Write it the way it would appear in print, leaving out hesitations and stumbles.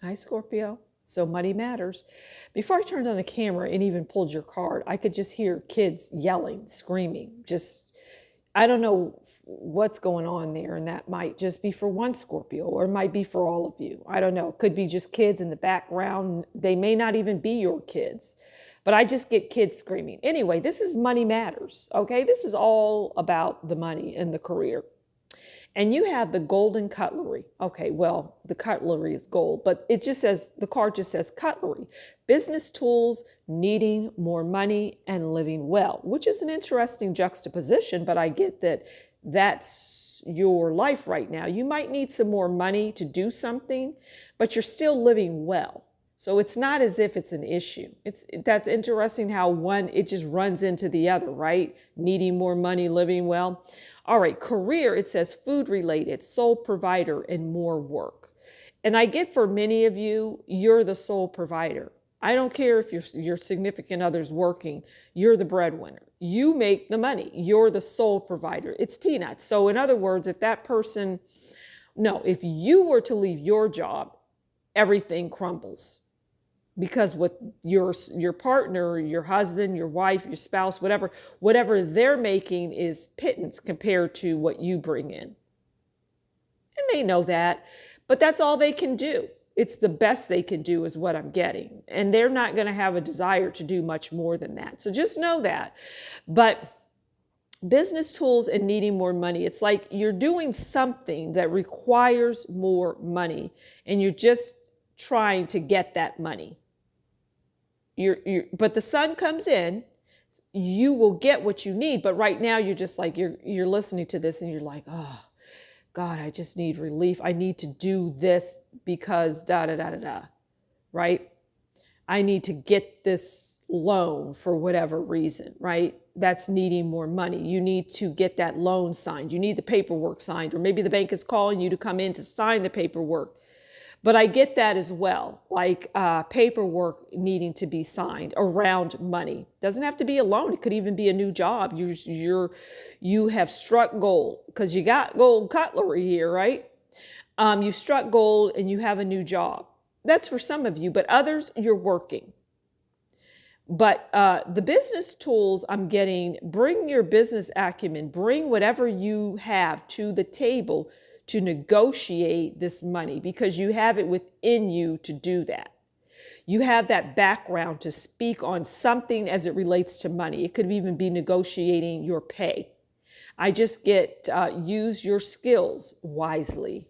Hi, Scorpio. So money matters. Before I turned on the camera and even pulled your card, I could just hear kids yelling, screaming. Just, I don't know what's going on there. And that might just be for one Scorpio, or it might be for all of you. I don't know. It could be just kids in the background. They may not even be your kids, but I just get kids screaming. Anyway, this is money matters. Okay. This is all about the money and the career. And you have the golden cutlery. Okay, well, the cutlery is gold, but it just says, the card just says cutlery. Business tools, needing more money, and living well, which is an interesting juxtaposition, but I get that that's your life right now. You might need some more money to do something, but you're still living well. So it's not as if it's an issue. That's interesting how one, it just runs into the other, right? Needing more money, living well. All right, career, it says food related, sole provider, and more work. And I get for many of you, you're the sole provider. I don't care if your significant other's working, you're the breadwinner. You make the money. You're the sole provider. It's peanuts. So in other words, if that person, no, if you were to leave your job, everything crumbles. Because with your partner, your husband, your wife, your spouse, whatever they're making is pittance compared to what you bring in. And they know that, but that's all they can do. It's the best they can do is what I'm getting. And they're not going to have a desire to do much more than that. So just know that. But business tools and needing more money, it's like you're doing something that requires more money and you're just trying to get that money. But the sun comes in, you will get what you need. But right now you're just like, you're listening to this and you're like, oh God, I just need relief. I need to do this because da, da, da, da, da, right? I need to get this loan for whatever reason, right? That's needing more money. You need to get that loan signed. You need the paperwork signed, or maybe the bank is calling you to come in to sign the paperwork. But I get that as well, like paperwork needing to be signed around money. Doesn't have to be a loan. It could even be a new job. You have struck gold because you got gold cutlery here, right? You struck gold and you have a new job. That's for some of you, but others, you're working. But the business tools I'm getting, bring your business acumen, bring whatever you have to the table to negotiate this money because you have it within you to do that. You have that background to speak on something as it relates to money. It could even be negotiating your pay. I just get use your skills wisely.